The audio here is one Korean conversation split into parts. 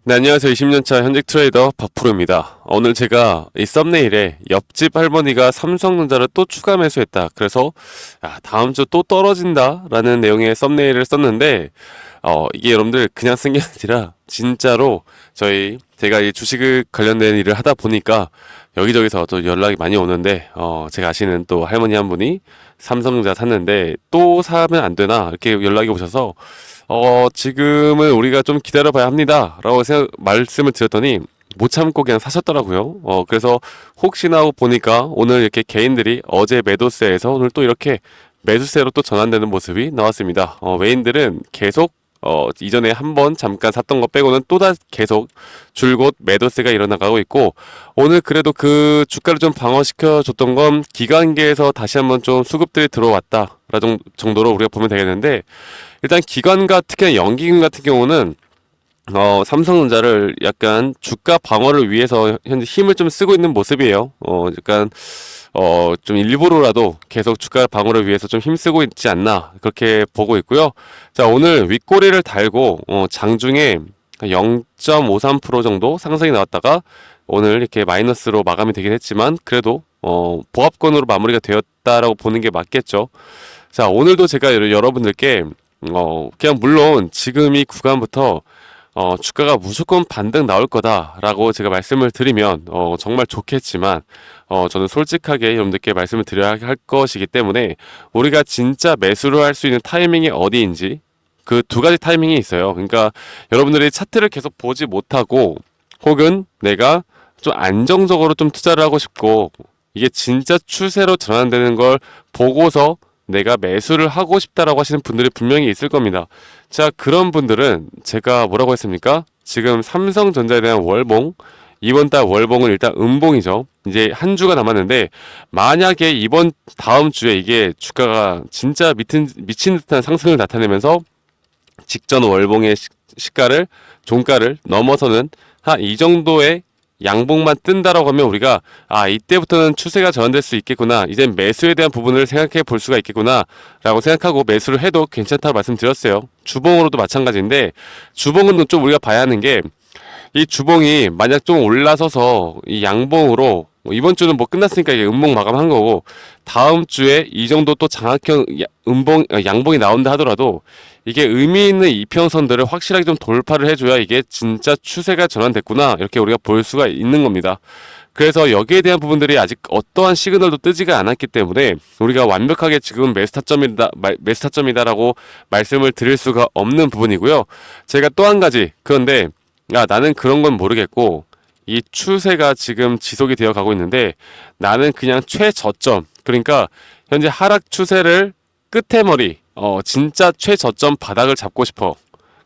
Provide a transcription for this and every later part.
네, 안녕하세요. 20년차 현직 트레이더 박프로입니다. 오늘 제가 이 썸네일에 옆집 할머니가 삼성전자를 또 추가 매수했다. 그래서 다음 주 또 떨어진다 라는 내용의 썸네일을 썼는데 이게 여러분들 그냥 쓴 게 아니라 진짜로 제가 이 주식 관련된 일을 하다 보니까 여기저기서 또 연락이 많이 오는데 제가 아시는 또 할머니 한 분이 삼성전자 샀는데 또 사면 안 되나 이렇게 연락이 오셔서 지금은 우리가 좀 기다려봐야 합니다. 라고 말씀을 드렸더니 못 참고 그냥 사셨더라고요. 그래서 혹시나 하고 보니까 오늘 이렇게 개인들이 어제 매도세에서 오늘 또 이렇게 매수세로 또 전환되는 모습이 나왔습니다. 외인들은 계속 이전에 한번 잠깐 샀던 거 빼고는 계속 줄곧 매도세가 일어나가고 있고, 오늘 그래도 그 주가를 좀 방어시켜 줬던 건 기관계에서 다시 한번 좀 수급들이 들어왔다 라는 정도로 우리가 보면 되겠는데, 일단 기관과 특히 연기금 같은 경우는 삼성전자를 약간 주가 방어를 위해서 현재 힘을 좀 쓰고 있는 모습이에요. 약간 좀 일부러라도 계속 주가 방어를 위해서 좀 힘쓰고 있지 않나 그렇게 보고 있고요. 자, 오늘 윗꼬리를 달고 장중에 0.53% 정도 상승이 나왔다가 오늘 이렇게 마이너스로 마감이 되긴 했지만 그래도 보합권으로 마무리가 되었다라고 보는 게 맞겠죠. 자, 오늘도 제가 여러분들께 그냥 물론 지금 이 구간부터 주가가 무조건 반등 나올 거다라고 제가 말씀을 드리면 정말 좋겠지만 저는 솔직하게 여러분들께 말씀을 드려야 할 것이기 때문에 우리가 진짜 매수를 할 수 있는 타이밍이 어디인지 그 두 가지 타이밍이 있어요. 그러니까 여러분들이 차트를 계속 보지 못하고 혹은 내가 좀 안정적으로 좀 투자를 하고 싶고 이게 진짜 추세로 전환되는 걸 보고서 내가 매수를 하고 싶다라고 하시는 분들이 분명히 있을 겁니다. 자, 그런 분들은 제가 뭐라고 했습니까? 지금 삼성전자에 대한 월봉, 이번 달 월봉은 일단 음봉이죠. 이제 한 주가 남았는데 만약에 다음 주에 이게 주가가 진짜 미친 듯한 상승을 나타내면서 직전 월봉의 시가를 종가를 넘어서는 한 이 정도의 양봉만 뜬다라고 하면 우리가 이때부터는 추세가 전환될 수 있겠구나, 이젠 매수에 대한 부분을 생각해 볼 수가 있겠구나 라고 생각하고 매수를 해도 괜찮다고 말씀드렸어요. 주봉으로도 마찬가지인데, 주봉은 좀 우리가 봐야 하는 게, 이 주봉이 만약 좀 올라서서 이 양봉으로 이번 주는 뭐 끝났으니까 이게 음봉 마감한 거고, 다음 주에 이 정도 또 장악형 양봉이 나온다 하더라도 이게 의미 있는 이평선들을 확실하게 좀 돌파를 해줘야 이게 진짜 추세가 전환됐구나 이렇게 우리가 볼 수가 있는 겁니다. 그래서 여기에 대한 부분들이 아직 어떠한 시그널도 뜨지가 않았기 때문에 우리가 완벽하게 지금 매수타점이다라고 말씀을 드릴 수가 없는 부분이고요. 제가 또 한 가지, 그런데 나는 그런 건 모르겠고 이 추세가 지금 지속이 되어 가고 있는데 나는 그냥 최저점, 그러니까 현재 하락 추세를 끝에 머리, 진짜 최저점 바닥을 잡고 싶어.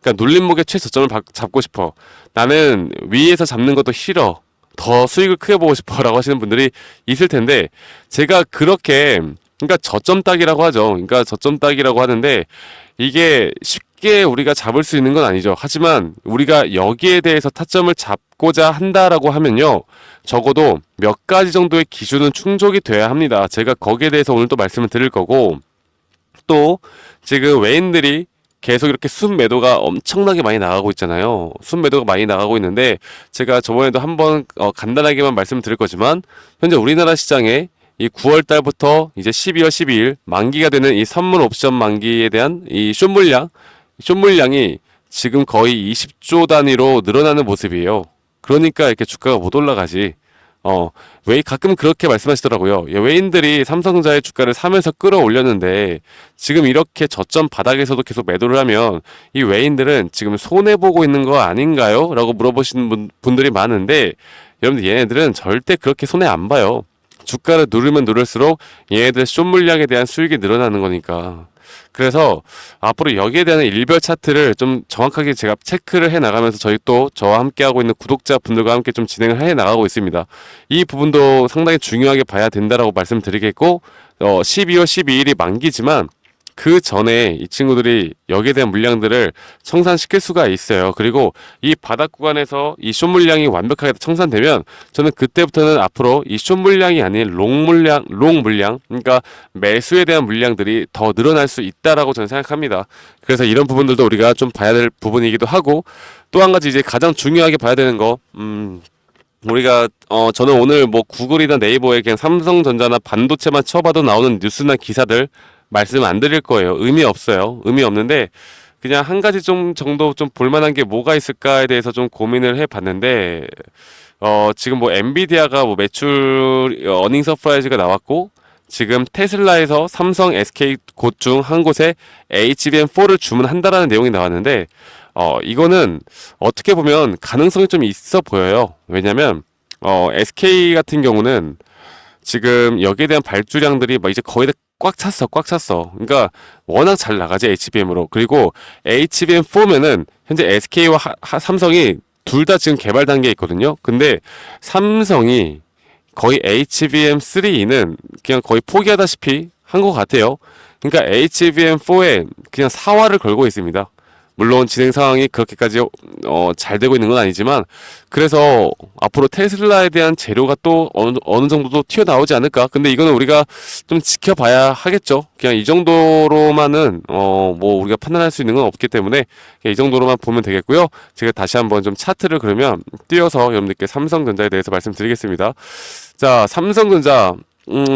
그러니까 눌림목의 최저점을 잡고 싶어. 나는 위에서 잡는 것도 싫어. 더 수익을 크게 보고 싶어라고 하시는 분들이 있을 텐데, 제가 그러니까 저점 따기라고 하죠. 그러니까 저점 따기라고 하는데 이게 쉽게 우리가 잡을 수 있는 건 아니죠. 하지만 우리가 여기에 대해서 타점을 잡고자 한다라고 하면요, 적어도 몇 가지 정도의 기준은 충족이 돼야 합니다. 제가 거기에 대해서 오늘 또 말씀을 드릴 거고, 또 지금 외인들이 계속 이렇게 순매도가 엄청나게 많이 나가고 있잖아요. 순매도가 많이 나가고 있는데 제가 저번에도 한번 간단하게만 말씀드릴 거지만, 현재 우리나라 시장에 이 9월 달부터 이제 12월 12일 만기가 되는 이 선물 옵션 만기에 대한 이 숏물량이 지금 거의 20조 단위로 늘어나는 모습이에요. 그러니까 이렇게 주가가 못 올라가지. 가끔 그렇게 말씀하시더라고요. 외인들이 삼성전자의 주가를 사면서 끌어올렸는데 지금 이렇게 저점 바닥에서도 계속 매도를 하면 이 외인들은 지금 손해보고 있는 거 아닌가요? 라고 물어보시는 분들이 많은데, 여러분들 얘네들은 절대 그렇게 손해 안 봐요. 주가를 누르면 누를수록 얘네들 숏 물량에 대한 수익이 늘어나는 거니까. 그래서 앞으로 여기에 대한 일별 차트를 좀 정확하게 제가 체크를 해 나가면서 저와 함께 하고 있는 구독자 분들과 함께 좀 진행을 해 나가고 있습니다. 이 부분도 상당히 중요하게 봐야 된다라고 말씀드리겠고, 12월 12일이 만기지만 그 전에 이 친구들이 여기에 대한 물량들을 청산시킬 수가 있어요. 그리고 이 바닥 구간에서 이 숏 물량이 완벽하게 청산되면 저는 그때부터는 앞으로 이 숏 물량이 아닌 롱 물량, 그러니까 매수에 대한 물량들이 더 늘어날 수 있다라고 저는 생각합니다. 그래서 이런 부분들도 우리가 좀 봐야 될 부분이기도 하고, 또 한 가지 이제 가장 중요하게 봐야 되는 거, 우리가 저는 오늘 뭐 구글이나 네이버에 그냥 삼성전자나 반도체만 쳐봐도 나오는 뉴스나 기사들 말씀 안 드릴 거예요. 의미 없어요. 의미 없는데 그냥 한 가지 좀 정도 좀 볼만한 게 뭐가 있을까에 대해서 좀 고민을 해봤는데, 지금 뭐 엔비디아가 뭐 매출 어닝 서프라이즈가 나왔고, 지금 테슬라에서 삼성, SK 곳 중 한 곳에 HBM4를 주문한다라는 내용이 나왔는데, 이거는 어떻게 보면 가능성이 좀 있어 보여요. 왜냐면, SK 같은 경우는 지금 여기에 대한 발주량들이 막 이제 거의 다 꽉 찼어, 꽉 찼어. 그러니까 워낙 잘 나가지, HBM으로. 그리고 HBM4면은 현재 SK와 삼성이 둘 다 지금 개발 단계에 있거든요. 근데 삼성이 거의 HBM3는 그냥 거의 포기하다시피 한 것 같아요. 그러니까 HBM4에 그냥 사활을 걸고 있습니다. 물론 진행 상황이 그렇게까지 잘 되고 있는 건 아니지만, 그래서 앞으로 테슬라에 대한 재료가 또 어느 정도도 튀어나오지 않을까. 근데 이거는 우리가 좀 지켜봐야 하겠죠. 그냥 이 정도로만은 뭐 우리가 판단할 수 있는 건 없기 때문에 그냥 이 정도로만 보면 되겠고요. 제가 다시 한번 좀 차트를 그러면 띄워서 여러분들께 삼성전자에 대해서 말씀드리겠습니다. 자, 삼성전자,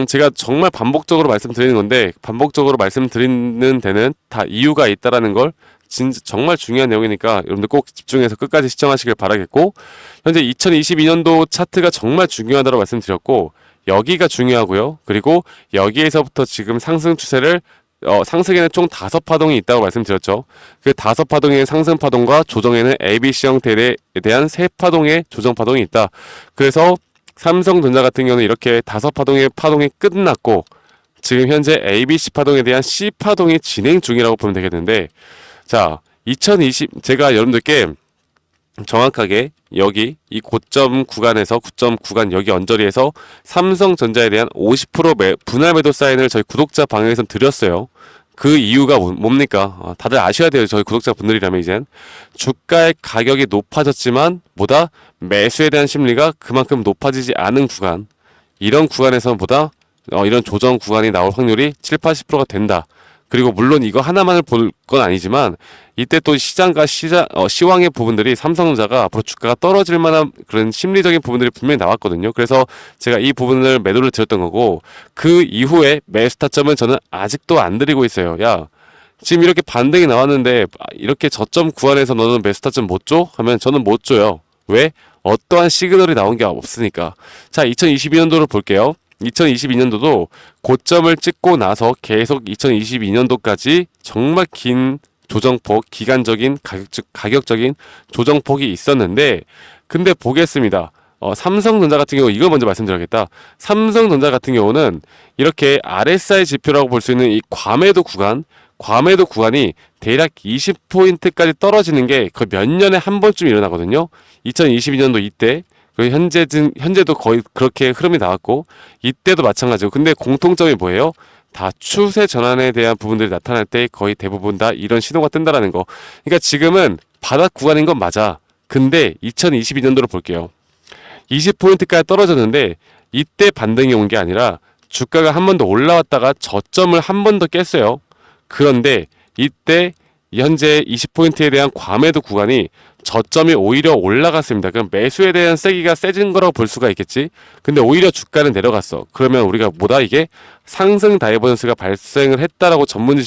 제가 정말 반복적으로 말씀드리는 건데, 반복적으로 말씀드리는 데는 다 이유가 있다라는 걸, 진짜 정말 중요한 내용이니까 여러분들 꼭 집중해서 끝까지 시청하시길 바라겠고, 현재 2022년도 차트가 정말 중요하다고 말씀드렸고, 여기가 중요하고요. 그리고 여기에서부터 지금 상승 추세를 상승에는 총 5파동이 있다고 말씀드렸죠. 그 5파동의 상승 파동과 조정에는 ABC 형태에 대한 3파동의 조정 파동이 있다. 그래서 삼성전자 같은 경우는 이렇게 5파동의 파동이 끝났고, 지금 현재 ABC 파동에 대한 C 파동이 진행 중이라고 보면 되겠는데, 자, 제가 여러분들께 정확하게 여기 이 고점 구간에서 9점 구간 여기 언저리에서 삼성전자에 대한 50% 분할 매도 사인을 저희 구독자 방에서 드렸어요. 그 이유가 뭡니까? 다들 아셔야 돼요. 저희 구독자분들이라면 이젠 주가의 가격이 높아졌지만 보다 매수에 대한 심리가 그만큼 높아지지 않은 구간, 이런 구간에서보다 이런 조정 구간이 나올 확률이 7, 80%가 된다. 그리고 물론 이거 하나만을 볼 건 아니지만 이때 또 시장과 시황의 부분들이 삼성전자가 앞으로 주가가 떨어질 만한 그런 심리적인 부분들이 분명히 나왔거든요. 그래서 제가 이 부분을 매도를 드렸던 거고, 그 이후에 매수 타점은 저는 아직도 안 드리고 있어요. 야, 지금 이렇게 반등이 나왔는데 이렇게 저점 구간에서 너는 매수 타점 못 줘? 하면 저는 못 줘요. 왜? 어떠한 시그널이 나온 게 없으니까. 자, 2022년도를 볼게요. 2022년도도 고점을 찍고 나서 계속 2022년도까지 정말 긴 조정폭, 기간적인 가격적인 조정폭이 있었는데, 근데 보겠습니다. 삼성전자 같은 경우, 이걸 먼저 말씀드려야겠다. 삼성전자 같은 경우는 이렇게 RSI 지표라고 볼 수 있는 이 과매도 구간이 대략 20포인트까지 떨어지는 게 거의 몇 년에 한 번쯤 일어나거든요. 2022년도 이때, 현재도 거의 그렇게 흐름이 나왔고, 이때도 마찬가지고. 근데 공통점이 뭐예요? 다 추세 전환에 대한 부분들이 나타날 때 거의 대부분 다 이런 신호가 뜬다라는 거. 그러니까 지금은 바닥 구간인 건 맞아. 근데 2022년도로 볼게요. 20포인트까지 떨어졌는데 이때 반등이 온 게 아니라 주가가 한 번 더 올라왔다가 저점을 한 번 더 깼어요. 그런데 이때 현재 20포인트에 대한 과매도 구간이 저점이 오히려 올라갔습니다. 그럼 매수에 대한 세기가 세진 거라고 볼 수가 있겠지. 근데 오히려 주가는 내려갔어. 그러면 우리가 뭐다, 이게 상승 다이버전스가 발생을 했다라고 전문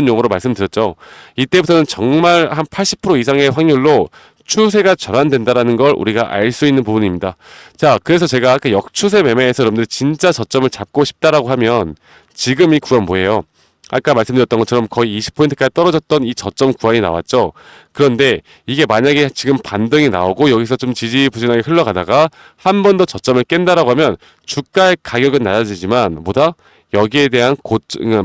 용어로 말씀드렸죠. 이때부터는 정말 한 80% 이상의 확률로 추세가 전환된다라는 걸 우리가 알 수 있는 부분입니다. 자, 그래서 제가 아까 역추세 매매에서 여러분들 진짜 저점을 잡고 싶다라고 하면 지금 이 구간 뭐예요? 아까 말씀드렸던 것처럼 거의 20포인트까지 떨어졌던 이 저점 구간이 나왔죠. 그런데 이게 만약에 지금 반등이 나오고 여기서 좀 지지부진하게 흘러가다가 한 번 더 저점을 깬다라고 하면 주가의 가격은 낮아지지만 뭐다? 여기에 대한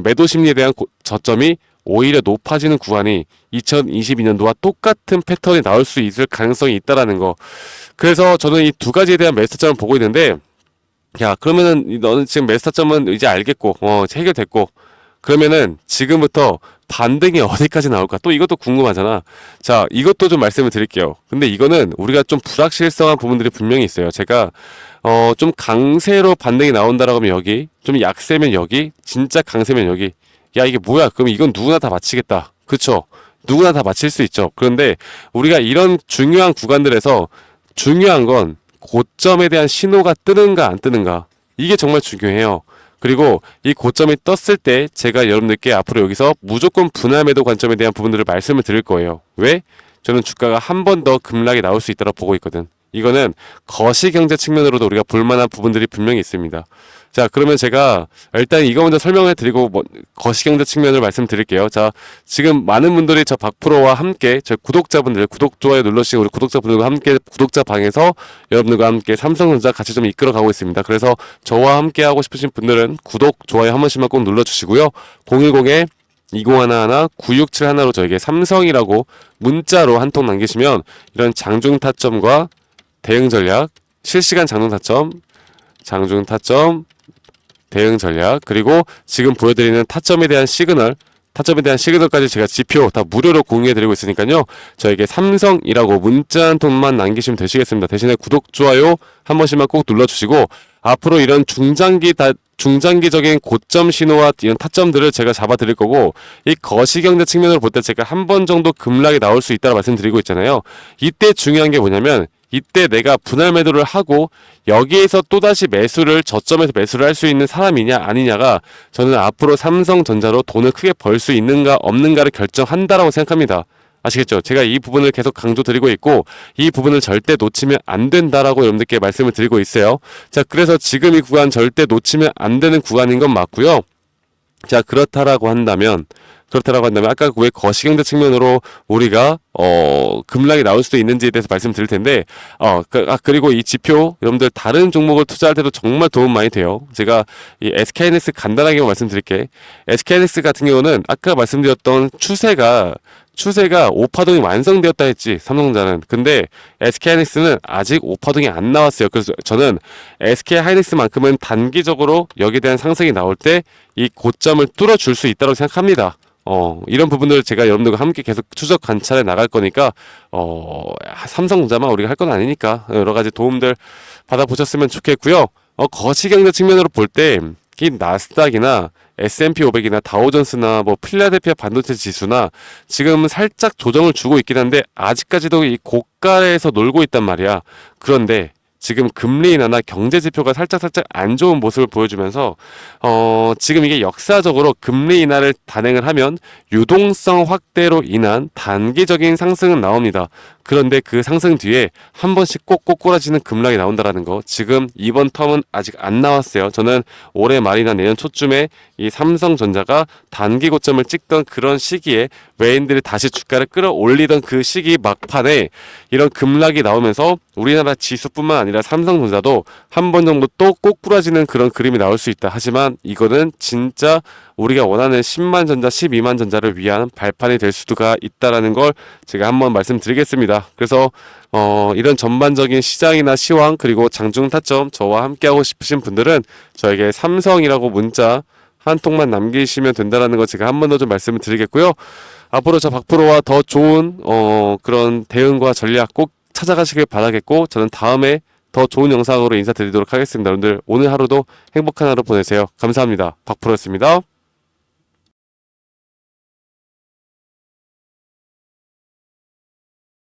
매도 심리에 대한 저점이 오히려 높아지는 구간이 2022년도와 똑같은 패턴이 나올 수 있을 가능성이 있다라는 거. 그래서 저는 이 두 가지에 대한 매수 타점을 보고 있는데, 야, 그러면은 너는 지금 매수 타점은 이제 알겠고, 해결됐고, 그러면은 지금부터 반등이 어디까지 나올까? 또 이것도 궁금하잖아. 자, 이것도 좀 말씀을 드릴게요. 근데 이거는 우리가 좀 불확실성한 부분들이 분명히 있어요. 제가 좀 강세로 반등이 나온다라고 하면 여기, 좀 약세면 여기, 진짜 강세면 여기. 야, 이게 뭐야? 그럼 이건 누구나 다 맞히겠다. 그쵸? 누구나 다 맞힐 수 있죠. 그런데 우리가 이런 중요한 구간들에서 중요한 건 고점에 대한 신호가 뜨는가 안 뜨는가. 이게 정말 중요해요. 그리고 이 고점이 떴을 때 제가 여러분들께 앞으로 여기서 무조건 분할 매도 관점에 대한 부분들을 말씀을 드릴 거예요. 왜? 저는 주가가 한 번 더 급락이 나올 수 있다고 보고 있거든. 이거는 거시경제 측면으로도 우리가 볼만한 부분들이 분명히 있습니다. 자, 그러면 제가 일단 이거 먼저 설명해 드리고 거시경제 측면을 말씀드릴게요. 자, 지금 많은 분들이 저 박프로와 함께 저 구독자분들 구독 좋아요 눌러주시고 우리 구독자분들과 함께 구독자 방에서 여러분들과 함께 삼성전자 같이 좀 이끌어 가고 있습니다. 그래서 저와 함께 하고 싶으신 분들은 구독 좋아요 한 번씩만 꼭 눌러주시고요. 010에 2011-9671로 저에게 삼성이라고 문자로 한 통 남기시면 이런 장중 타점과 대응 전략, 실시간 장중 타점, 장중 타점, 대응 전략, 그리고 지금 보여드리는 타점에 대한 시그널까지 제가 지표 다 무료로 공유해드리고 있으니까요. 저에게 삼성이라고 문자 한 통만 남기시면 되시겠습니다. 대신에 구독, 좋아요 한 번씩만 꼭 눌러주시고 앞으로 이런 중장기적인 고점 신호와 이런 타점들을 제가 잡아드릴 거고 이 거시경제 측면으로 볼 때 제가 한 번 정도 급락이 나올 수 있다고 말씀드리고 있잖아요. 이때 중요한 게 뭐냐면 이때 내가 분할 매도를 하고 여기에서 또다시 저점에서 매수를 할 수 있는 사람이냐 아니냐가 저는 앞으로 삼성전자로 돈을 크게 벌 수 있는가 없는가를 결정한다라고 생각합니다. 아시겠죠? 제가 이 부분을 계속 강조드리고 있고 이 부분을 절대 놓치면 안 된다라고 여러분들께 말씀을 드리고 있어요. 자, 그래서 지금 이 구간 절대 놓치면 안 되는 구간인 건 맞고요. 자, 그렇다라고 한다면 아까 왜 거시경제 측면으로 우리가 급락이 나올 수도 있는지에 대해서 말씀드릴 텐데 그리고 이 지표 여러분들 다른 종목을 투자할 때도 정말 도움 많이 돼요. 제가 이 SK하이닉스 간단하게 말씀드릴게. SK하이닉스 같은 경우는 아까 말씀드렸던 추세가 5파동이 완성되었다 했지, 삼성전자는. 근데 SK하이닉스는 아직 5파동이 안 나왔어요. 그래서 저는 SK하이닉스만큼은 단기적으로 여기에 대한 상승이 나올 때 이 고점을 뚫어줄 수 있다고 생각합니다. 이런 부분들 제가 여러분들과 함께 계속 추적 관찰해 나갈 거니까, 삼성전자만 우리가 할 건 아니니까, 여러 가지 도움들 받아보셨으면 좋겠고요. 거시경제 측면으로 볼 때, 이 나스닥이나 S&P 500이나 다우존스나 필라델피아 반도체 지수나 지금 살짝 조정을 주고 있긴 한데 아직까지도 이 고가에서 놀고 있단 말이야. 그런데 지금 금리 인하나 경제 지표가 살짝 안 좋은 모습을 보여주면서 지금 이게 역사적으로 금리 인하를 단행을 하면 유동성 확대로 인한 단기적인 상승은 나옵니다. 그런데 그 상승 뒤에 한 번씩 꼭 꼬꾸라지는 급락이 나온다라는 거, 지금 이번 텀은 아직 안 나왔어요. 저는 올해 말이나 내년 초쯤에 이 삼성전자가 단기 고점을 찍던 그런 시기에 외인들이 다시 주가를 끌어올리던 그 시기 막판에 이런 급락이 나오면서 우리나라 지수뿐만 아니라 삼성전자도 한 번 정도 또 꼬꾸라지는 그런 그림이 나올 수 있다. 하지만 이거는 진짜 우리가 원하는 10만 전자, 12만 전자를 위한 발판이 될 수가 있다라는 걸 제가 한번 말씀드리겠습니다. 그래서 이런 전반적인 시장이나 시황 그리고 장중 타점 저와 함께하고 싶으신 분들은 저에게 삼성이라고 문자 한 통만 남기시면 된다라는 거 제가 한 번 더 좀 말씀을 드리겠고요. 앞으로 저 박프로와 더 좋은 그런 대응과 전략 꼭 찾아가시길 바라겠고, 저는 다음에 더 좋은 영상으로 인사드리도록 하겠습니다. 여러분들 오늘 하루도 행복한 하루 보내세요. 감사합니다. 박프로였습니다.